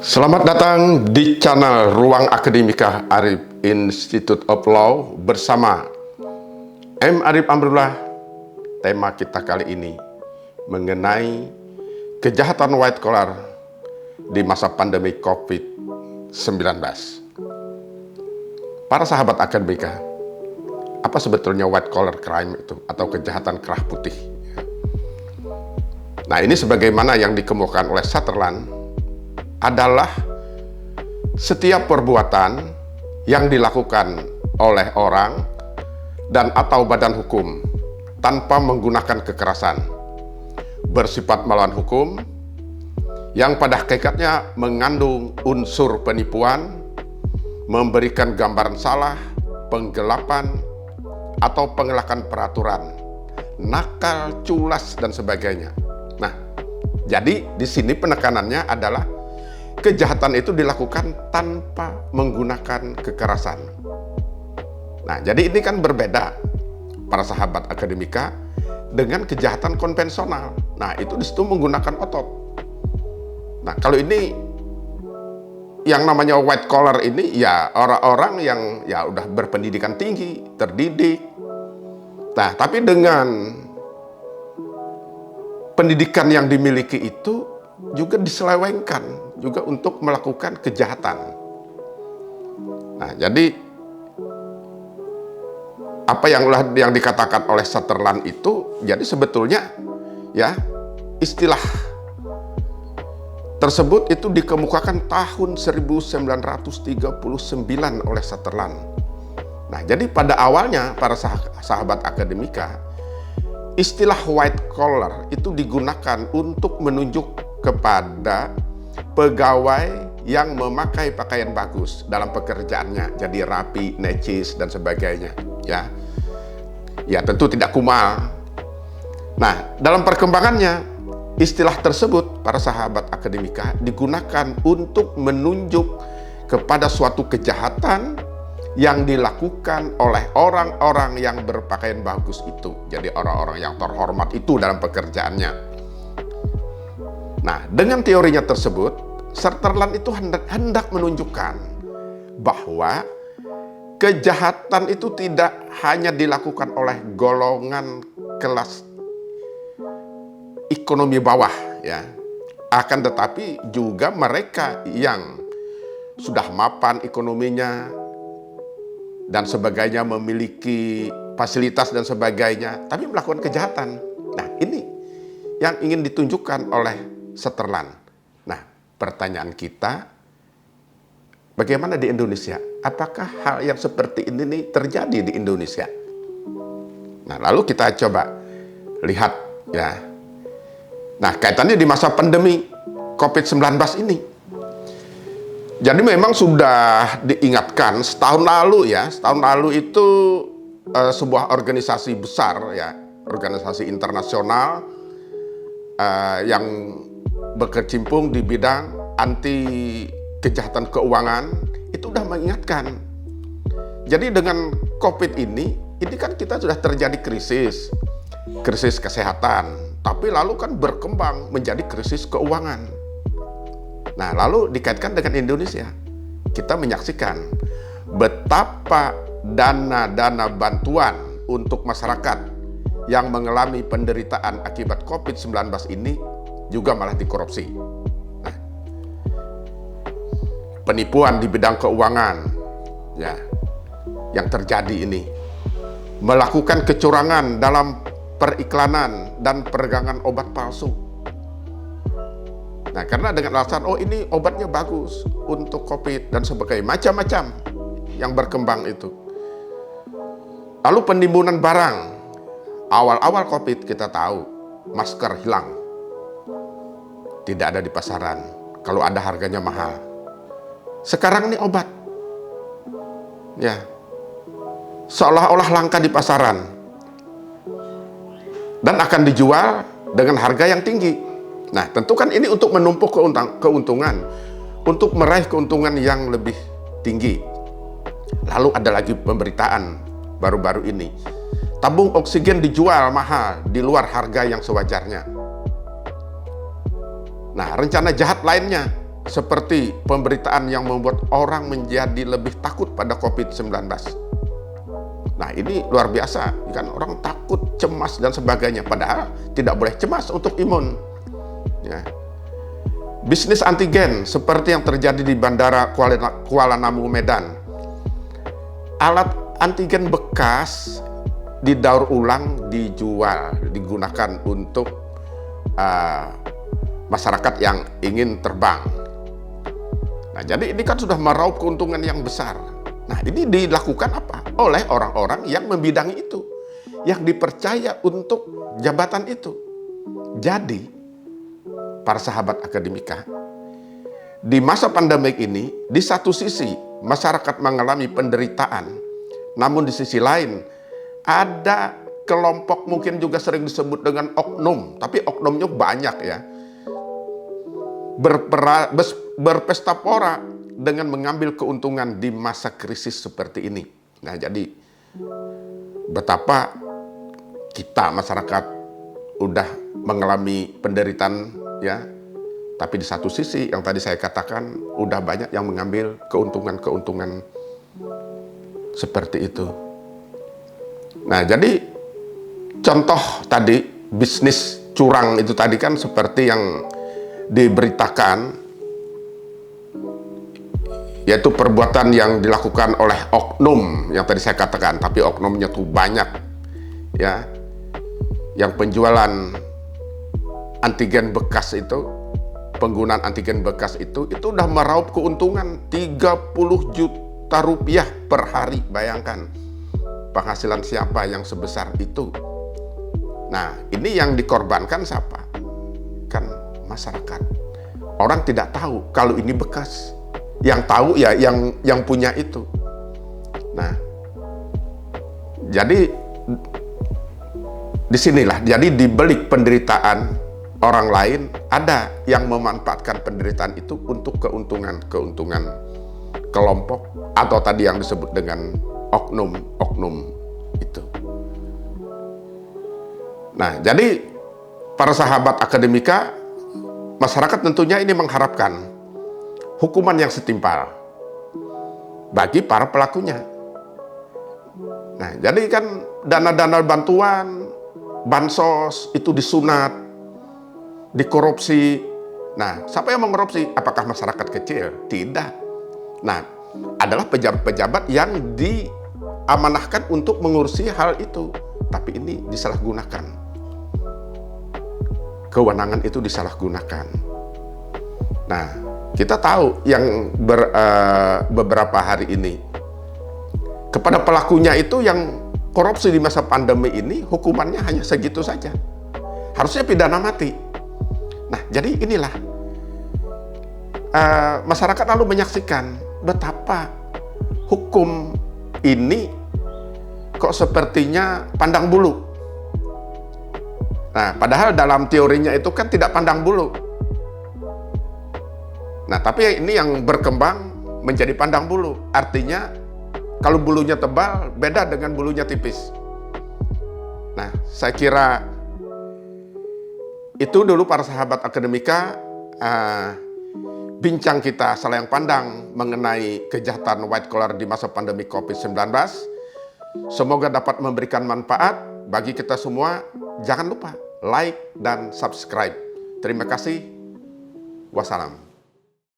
Selamat datang di channel Ruang Akademika Arif Institute of Law bersama M. Arif Amrullah. Tema kita kali ini mengenai kejahatan white collar di masa pandemi COVID-19. Para sahabat akademika, apa sebetulnya white collar crime itu atau kejahatan kerah putih? Nah, ini sebagaimana yang dikemukakan oleh Sutherland adalah setiap perbuatan yang dilakukan oleh orang dan atau badan hukum tanpa menggunakan kekerasan, bersifat melawan hukum, yang pada hakikatnya mengandung unsur penipuan, memberikan gambaran salah, penggelapan, atau pengelakan peraturan, nakal, culas, dan sebagainya. Nah, jadi di sini penekanannya adalah kejahatan itu dilakukan tanpa menggunakan kekerasan. Nah, jadi ini kan berbeda para sahabat akademika dengan kejahatan konvensional. Nah, itu di situ menggunakan otot. Nah, kalau ini yang namanya white collar ini ya orang-orang yang ya udah berpendidikan tinggi, terdidik. Nah, tapi dengan pendidikan yang dimiliki itu juga diselewengkan juga untuk melakukan kejahatan. Nah, jadi apa yang dikatakan oleh Sutherland itu, jadi sebetulnya ya istilah tersebut itu dikemukakan tahun 1939 oleh Sutherland. Nah, jadi pada awalnya para sahabat akademika, istilah white collar itu digunakan untuk menunjuk kepada pegawai yang memakai pakaian bagus dalam pekerjaannya, jadi rapi, necis, dan sebagainya. Ya tentu tidak kumal. Nah, dalam perkembangannya, istilah tersebut para sahabat akademika digunakan untuk menunjuk kepada suatu kejahatan yang dilakukan oleh orang-orang yang berpakaian bagus itu. Jadi orang-orang yang terhormat itu dalam pekerjaannya. Nah, dengan teorinya tersebut, Sutherland itu hendak menunjukkan bahwa kejahatan itu tidak hanya dilakukan oleh golongan kelas ekonomi bawah, ya, akan tetapi juga mereka yang sudah mapan ekonominya dan sebagainya, memiliki fasilitas dan sebagainya, tapi melakukan kejahatan. Nah, ini yang ingin ditunjukkan oleh Sutherland. Nah, pertanyaan kita, bagaimana di Indonesia? Apakah hal yang seperti ini nih terjadi di Indonesia? Nah, lalu kita coba lihat ya. Nah, kaitannya di masa pandemi COVID-19 ini. Jadi memang sudah diingatkan setahun lalu ya. Setahun lalu itu sebuah organisasi besar ya, organisasi internasional yang berkecimpung di bidang anti kejahatan keuangan itu sudah mengingatkan. Jadi dengan COVID ini kan kita sudah terjadi krisis kesehatan, tapi lalu kan berkembang menjadi krisis keuangan. Nah, lalu dikaitkan dengan Indonesia, kita menyaksikan betapa dana-dana bantuan untuk masyarakat yang mengalami penderitaan akibat COVID-19 ini juga malah dikorupsi. Nah, penipuan di bidang keuangan ya yang terjadi ini, melakukan kecurangan dalam periklanan dan perdagangan obat palsu. Nah, karena dengan alasan ini obatnya bagus untuk COVID dan sebagainya, macam-macam yang berkembang itu. Lalu penimbunan barang, awal-awal COVID kita tahu masker hilang, tidak ada di pasaran. Kalau ada harganya mahal. Sekarang ini obat, ya, seolah-olah langka di pasaran dan akan dijual dengan harga yang tinggi. Nah, tentu kan ini untuk menumpuk keuntungan, untuk meraih keuntungan yang lebih tinggi. Lalu ada lagi pemberitaan baru-baru ini, tabung oksigen dijual mahal di luar harga yang sewajarnya. Nah, rencana jahat lainnya seperti pemberitaan yang membuat orang menjadi lebih takut pada COVID-19. Nah, ini luar biasa, kan orang takut, cemas, dan sebagainya. Padahal tidak boleh cemas untuk imun. Ya. Bisnis antigen seperti yang terjadi di Bandara Kuala Namu, Medan. Alat antigen bekas didaur ulang, dijual, digunakan untuk masyarakat yang ingin terbang. Nah, jadi ini kan sudah meraup keuntungan yang besar. Nah, ini dilakukan apa? Oleh orang-orang yang membidangi itu, yang dipercaya untuk jabatan itu. Jadi, para sahabat akademika, di masa pandemik ini, di satu sisi masyarakat mengalami penderitaan, namun di sisi lain ada kelompok mungkin juga sering disebut dengan oknum, tapi oknumnya banyak ya, berpesta pora dengan mengambil keuntungan di masa krisis seperti ini. Nah, jadi betapa kita masyarakat udah mengalami penderitaan ya, tapi di satu sisi yang tadi saya katakan udah banyak yang mengambil keuntungan-keuntungan seperti itu. Nah, jadi contoh tadi bisnis curang itu tadi kan seperti yang diberitakan, yaitu perbuatan yang dilakukan oleh oknum yang tadi saya katakan, tapi oknumnya tuh banyak ya, yang penjualan antigen bekas itu, penggunaan antigen bekas itu udah meraup keuntungan 30 juta rupiah per hari. Bayangkan penghasilan siapa yang sebesar itu. Nah, ini yang dikorbankan siapa? Kan masyarakat. Orang tidak tahu kalau ini bekas. Yang tahu ya yang punya itu. Nah, jadi disinilah, jadi di balik penderitaan orang lain ada yang memanfaatkan penderitaan itu untuk keuntungan kelompok atau tadi yang disebut dengan oknum itu. Nah, jadi para sahabat akademika, masyarakat tentunya ini mengharapkan hukuman yang setimpal bagi para pelakunya. Nah, jadi kan dana-dana bantuan, bansos itu disunat, dikorupsi. Nah, siapa yang mengkorupsi? Apakah masyarakat kecil? Tidak. Nah, adalah pejabat-pejabat yang diamanahkan untuk mengurusi hal itu. Tapi ini disalahgunakan. Kewenangan itu disalahgunakan. Nah, kita tahu yang beberapa hari ini, kepada pelakunya itu yang korupsi di masa pandemi ini, hukumannya hanya segitu saja. Harusnya pidana mati. Nah, jadi inilah masyarakat lalu menyaksikan betapa hukum ini kok sepertinya pandang bulu. Nah, padahal dalam teorinya itu kan tidak pandang bulu. Nah, tapi ini yang berkembang menjadi pandang bulu. Artinya, kalau bulunya tebal, beda dengan bulunya tipis. Nah, saya kira itu dulu para sahabat akademika, bincang kita Selayang Pandang mengenai kejahatan white collar di masa pandemi COVID-19. Semoga dapat memberikan manfaat bagi kita semua. Jangan lupa like dan subscribe. Terima kasih. Wassalam.